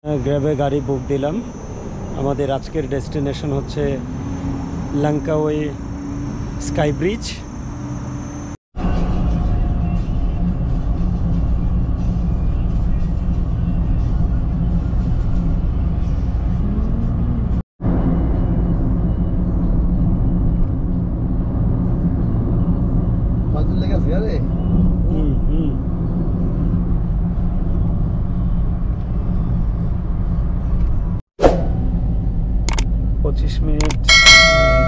গ্র্যাবে গাড়ি বুক দিলাম। আমাদের আজকের ডেস্টিনেশন হচ্ছে লঙ্কাওয়ে স্কাই ব্রিজ। মিনিট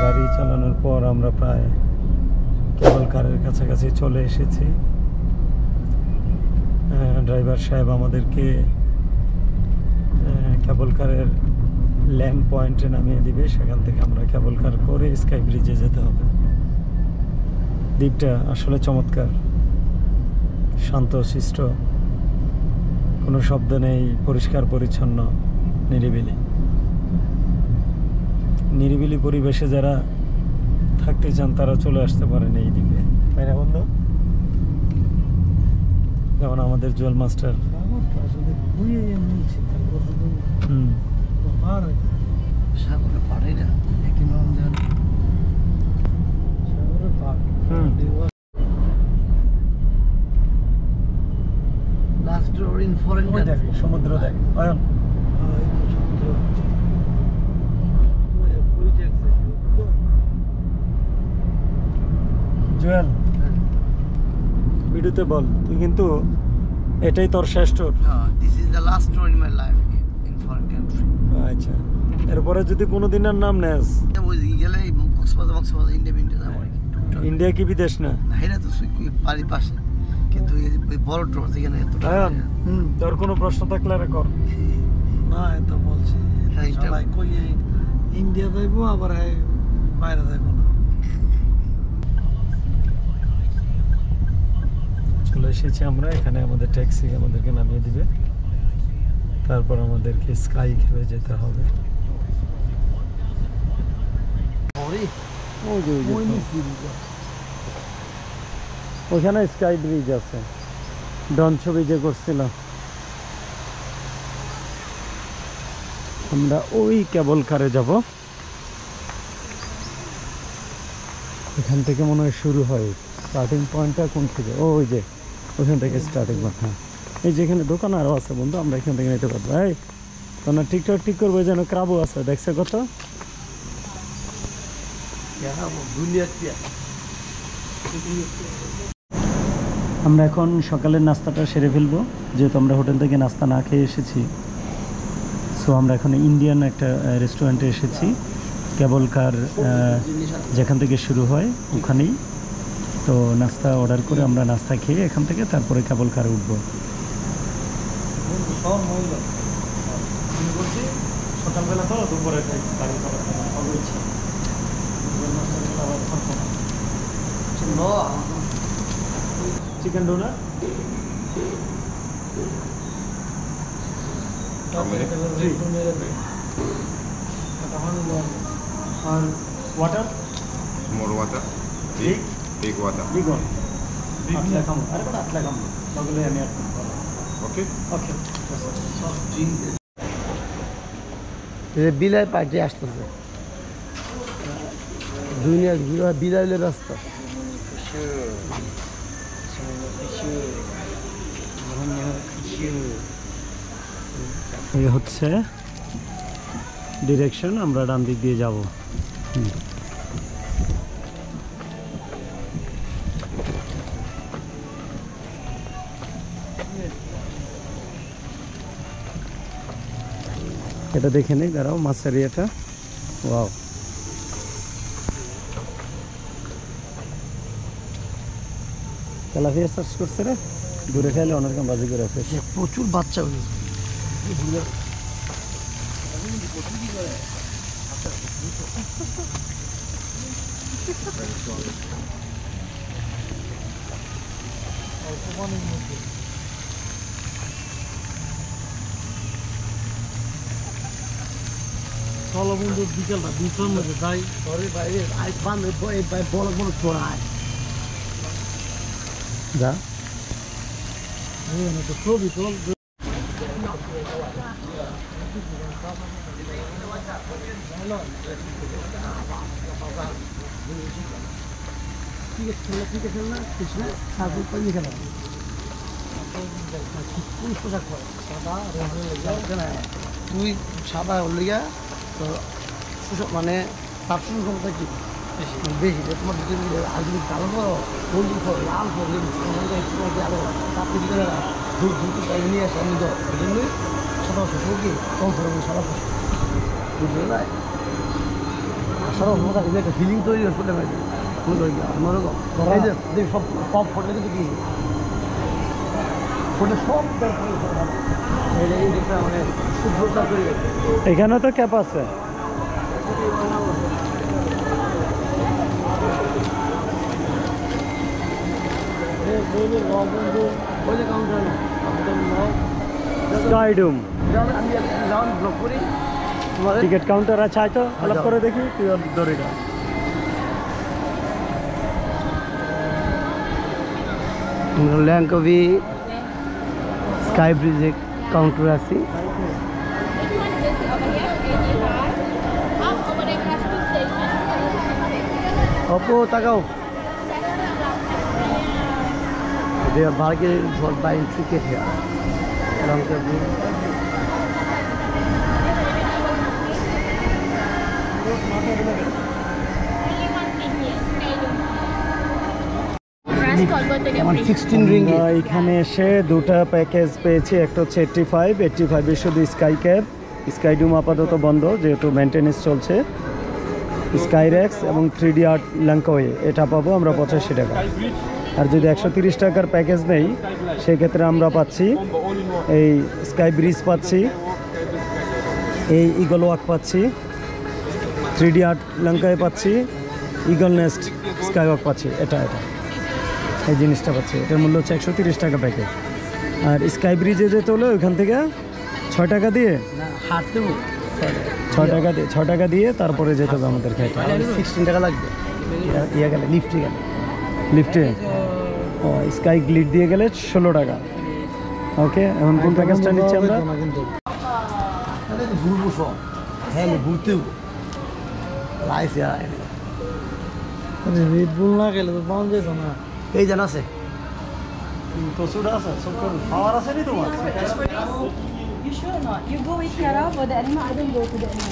গাড়ি চালানোর পর আমরা প্রায় কেবল কারের কাছাকাছি চলে এসেছি। ড্রাইভার সাহেব আমাদেরকে কেবল কারের ল্যান্ড পয়েন্টে নামিয়ে দিবে, সেখান থেকে আমরা কেবল কার করে স্কাই ব্রিজে যেতে হবে। দ্বীপটা আসলে চমৎকার, শান্ত শিষ্ট, কোনো শব্দ নেই, পরিষ্কার পরিচ্ছন্ন, নিরিবিলি। নিরিবিলি পরিবেশে যারা থাকতে চান তারা চলে আসতে পারেন এই দ্বীপে, তাই না বন্ধু? যেমন আমাদের জুয়েল মাস্টার। সমুদ্র দেখ জুয়েল, ভিডিওতে বল তুই কিন্তু এটাই তোর শেষ tour. This is the last tour in my life in foreign country. আচ্ছা, এরপরে যদি কোনোদিন আর নাম নেস ওই গেলে কক্সবাজার ইন্ডিয়া যাবো। ইন্ডিয়া কি বিদেশ না? এটা তো বাড়ির পাশে, কিন্তু এই বড় ট্যুর যেখানে তোর কোনো প্রশ্ন থাকলে আর কর। না এটা বলছি কই ইন্ডিয়া যাইবো আবার বাইরে যাইবো না। চলে এসেছি আমরা এখানে, আমাদের ট্যাক্সি আমাদেরকে নামিয়ে দিবে, তারপর আমাদেরকে স্কাই খেয়ে যেতে হবে। ওখানে স্কাই ব্রিজ আছে, ডন ছবি যে করছিলাম আমরা, ওই কেবল কারে যাব। এখান থেকে মনে হয় শুরু হয়, স্টার্টিং পয়েন্টটা কোন থেকে? ওই যে ওখান থেকে স্টার্টিং পয়েন্ট। হ্যাঁ, এই যেখানে দোকান আরও আছে বন্ধু, আমরা এখান থেকে নিতে পারবো। এই তোমরা টিকটক ঠিক করবো, যেন ক্রাবও আছে, দেখছে কত? আমরা এখন সকালের নাস্তাটা সেরে ফেলবো, যেহেতু আমরা হোটেল থেকে নাস্তা না খেয়ে এসেছি। সো আমরা এখন ইন্ডিয়ান একটা রেস্টুরেন্টে এসেছি, কেবল কার যেখান থেকে শুরু হয় ওখানেই। তো নাস্তা অর্ডার করে আমরা নাস্তা খেয়ে এখান থেকে তারপরে কেবল কারে উঠবো। সকালবেলা তো দুপুরে চিকেন ডোনার, আর water, more water, big water. Big one. Atla kamu. Ada pada atla kamu. Bagule আমি আর Okay. ওকে। এই বিলাই পার্টি আসতেছে, দুনিয়া বিলাইলের রাস্তা। এই হচ্ছে ডিরেকশন, আমরা ডান দিক দিয়ে যাব। এটা দেখে নেই, দাঁড়াও, মাছের ইয়েটা। ওয়াও, তেলাপিয়া সার্চ করছে রে, দূরে খাইলে অনেক বাজি করে আছে। প্রচুর বাচ্চা হয়েছে। চলো বন্ধু, বিকেলটা বিচের মধ্যে যাই। ঘরে বাইরে বড় বড় চড়ায় যা ছবি চল। তুই সাদা হলে গিয়া তো মানে তার শুরু ক্ষমতা কি বেশি তোমার আগে কালো করো হলুদ করো লাল করো আরো তারপরে দুধ নিয়ে আসে আমি তো এই জন্যই সাদা ফসল কি কমফোর্টেবল সাদা ফসল বুঝলে না সাদা ফসল একটা ফিলিং তৈরি করতে পারি অন্যরকম সব সব ফটো কিন্তু কি ফটো সব মানে শুভ্রতা তৈরি এখানে তো ক্যাপ আছে স্কাইডুম টিকিট কাউন্টার আছে হয়তো আলাপ করে দেখি তুই ধরে যা ল্যাংকভি স্কাই ব্রিজে কাউন্টার আছি অপো তাকাও they are bargaining for buying ticket here Langkawi এখানে এসে দুটো প্যাকেজ পেয়েছি একটা হচ্ছে 85 শুধু স্কাই ক্যাব স্কাইডুম আপাতত বন্ধ যেহেতু মেনটেনেন্স চলছে স্কাইরেক্স এবং 3D আর্ট ল্যাংকাওয়ে এটা পাবো আমরা 85 টাকা আর যদি 130 টাকার প্যাকেজ নেই সেক্ষেত্রে আমরা পাচ্ছি এই স্কাই ব্রিজ পাচ্ছি এই ইগল ওয়াক পাচ্ছি 3D আর্ট ল্যাংকাওয়ে পাচ্ছি ইগল নেস্ট স্কাই ওয়াক পাচ্ছি এটা এই জিনিসটা পাচ্ছি এটার মূল্য হচ্ছে 130 টাকা প্যাকেজ আর স্কাই ব্রিজে যেতে হলে ওইখান থেকে 6 টাকা দিয়ে হাঁটতেও 6 টাকা দিয়ে তারপরে যেতে হবে আমাদের খেতে 16 টাকা লাগবে ইয়ে গেলে লিফটে ও স্কাই গ্লিড দিয়ে গেলে 16 টাকা ওকে এখন কোন প্যাকেজটা নিচ্ছি আমরা ঘুরবো সব হ্যাঁ ঘুরতেও লাইফ রেড বুল না গেলে তো পাওয়া যেত না এই জানা আছে প্রচুর আছে সব খাওয়ার আছে নি তোমার You sure not? You go with Kiara for the animal. I don't go to the animal.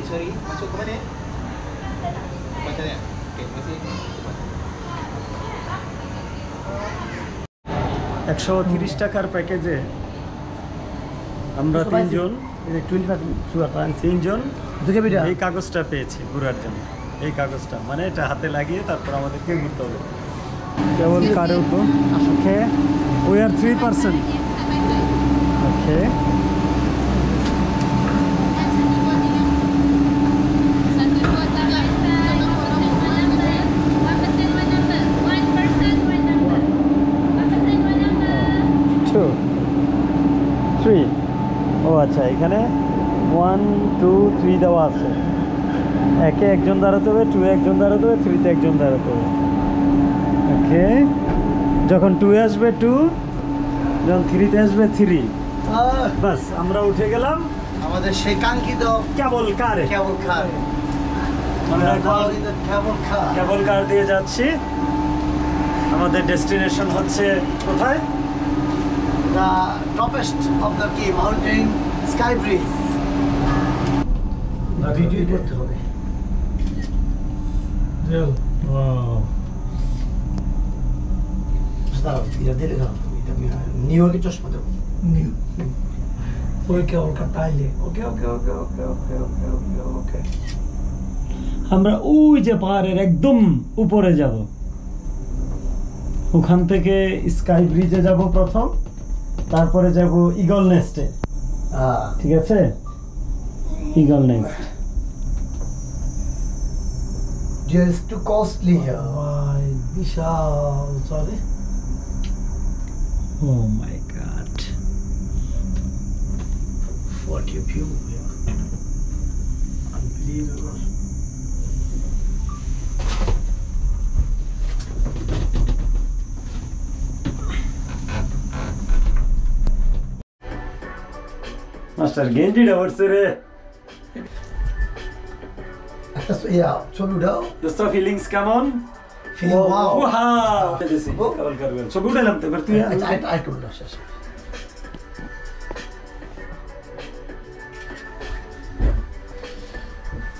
Sorry, masuk ke mana? Baca ni. Okey, terima kasih. 130 টাকার প্যাকেজে আমরা তিনজন এই কাগজটা পেয়েছি ঘোরার জন্য এই কাগজটা মানে এটা হাতে লাগিয়ে তারপর আমাদেরকে ঘুরতে হবে কেবল কারে উঠবো ওকে উই আর 3% ওকে ও আচ্ছা এখানে 1 2 3 দেওয়া আছে একে একজন দাঁড়াতে হবে 2 একজন দাঁড়াতে হবে 3 তে একজন দাঁড়াতে হবে ওকে যখন 2 আসবে 2 যখন 3 তে আসবে 3 বাস আমরা উঠে গেলাম আমাদের সেই কাঙ্ক্ষিত কেবল কার আমরা কেবল কার দিয়ে যাচ্ছি আমাদের ডেস্টিনেশন হচ্ছে কোথায় the topest of the mountain sky breeze video করতে হবে জেল নিউ ইয়র্কের চশমা দেবো নিউ ওই কেবল কাটাইলে ওকে ওকে ওকে ওকে ওকে ওকে ওকে ওকে আমরা ওই যে পাহাড়ের একদম উপরে যাব ওখান থেকে স্কাই ব্রিজে যাব প্রথম তারপরে যাব ইগল নেস্টে ঠিক আছে eagle nest just too costly here ভাই বিশাল sorry Oh my god. 40 Look at view, yeah. Unbelievable. Master গেঞ্জিটা পড়ছে রে ইয়া ছবি উঠাও দোস্ত ফিলিংস কেমন ওয়াও ওয়াও দেখেছি কেবল করবেন ছবি উঠালাম তো এবার তুই আই টু উঠা শেষ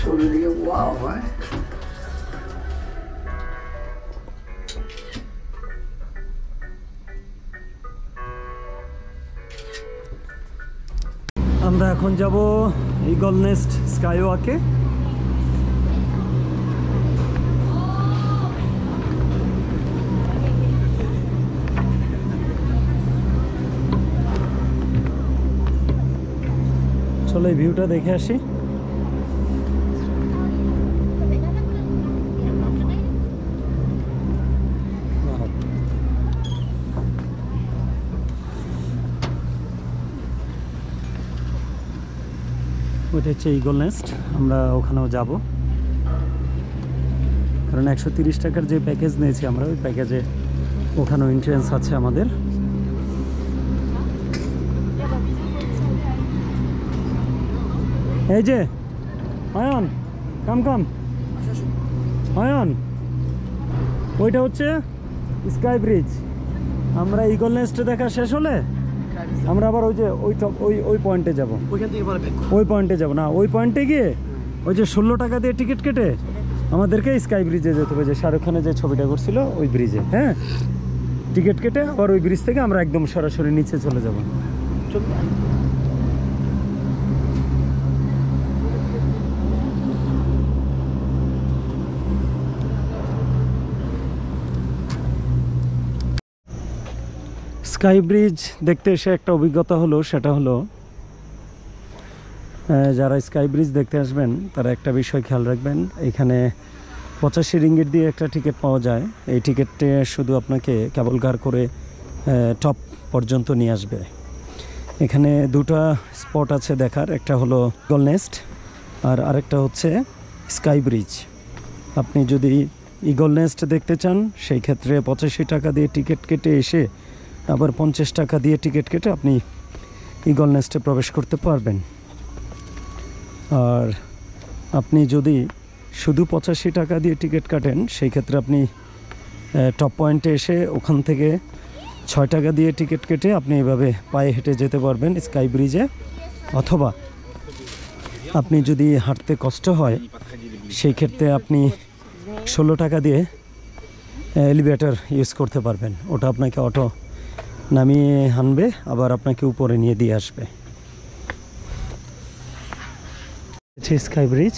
ছবি দিকে ওয়াও ভাই আমরা এখন যাব ঈগল নেস্ট স্কাইওয়াকে। চলো এই ভিউটা দেখে আসি। ওইটা হচ্ছে ঈগল নেস্ট, আমরা ওখানেও যাব, কারণ 130 টাকার যে প্যাকেজ নিয়েছি আমরা, ওই প্যাকেজে ওখানেও এন্ট্রেন্স আছে আমাদের। এই যে অয়ন, কাম কাম অয়ন, ওইটা হচ্ছে স্কাই ব্রিজ। আমরা ঈগল নেস্ট দেখা শেষ হলে আমরা আবার ওই যে ওই পয়েন্টে যাব, ওইখান থেকে পরে ব্যাক ওই পয়েন্টে যাব না, ওই পয়েন্টে গিয়ে ওই যে 16 টাকা দিয়ে টিকিট কেটে আমাদেরকে স্কাই ব্রিজে যেতে হবে, যে শাহরুখ খানের যে ছবিটা করছিল ওই ব্রিজে। হ্যাঁ, টিকিট কেটে আবার ওই ব্রিজ থেকে আমরা একদম সরাসরি নিচে চলে যাব। স্কাই ব্রিজ দেখতে এসে একটা অভিজ্ঞতা হলো, সেটা হলো যারা স্কাই ব্রিজ দেখতে আসবেন তারা একটা বিষয় খেয়াল রাখবেন, এখানে 85 রিঙ্গিট দিয়ে একটা টিকিট পাওয়া যায়। এই টিকিটে শুধু আপনাকে কেবল কার করে টপ পর্যন্ত নিয়ে আসবে। এখানে দুটো স্পট আছে দেখার, একটা হলো ঈগল নেস্ট আর আরেকটা হচ্ছে স্কাই ব্রিজ। আপনি যদি ঈগল নেস্ট দেখতে চান সেই ক্ষেত্রে 85 টাকা দিয়ে টিকিট কেটে এসে আবার 50 টাকা দিয়ে টিকিট কেটে আপনি ঈগল নেস্টে প্রবেশ করতে পারবেন। আর আপনি যদি শুধু 85 টাকা দিয়ে টিকিট কাটেন সেই ক্ষেত্রে আপনি টপ পয়েন্টে এসে ওখান থেকে 6 টাকা দিয়ে টিকিট কেটে আপনি এভাবে পায়ে হেঁটে যেতে পারবেন স্কাই ব্রিজে, অথবা আপনি যদি হাঁটতে কষ্ট হয় সেই ক্ষেত্রে আপনি 16 টাকা দিয়ে এলিভেটর ইউজ করতে পারবেন। ওটা আপনাকে অটো নামিয়ে আনবে, আবার আপনাকে উপরে নিয়ে দিয়ে আসবে। স্কাই ব্রিজ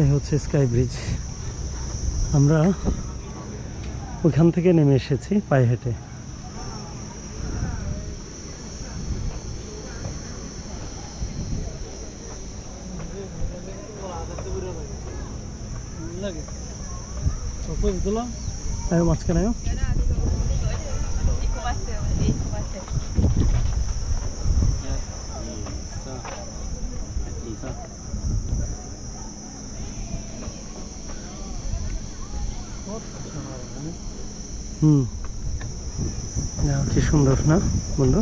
এই হচ্ছে স্কাই ব্রিজ। আমরা ওখান থেকে নেমে এসেছি পায়ে হেঁটে। মাঝখানে কি সুন্দর না বন্ধু?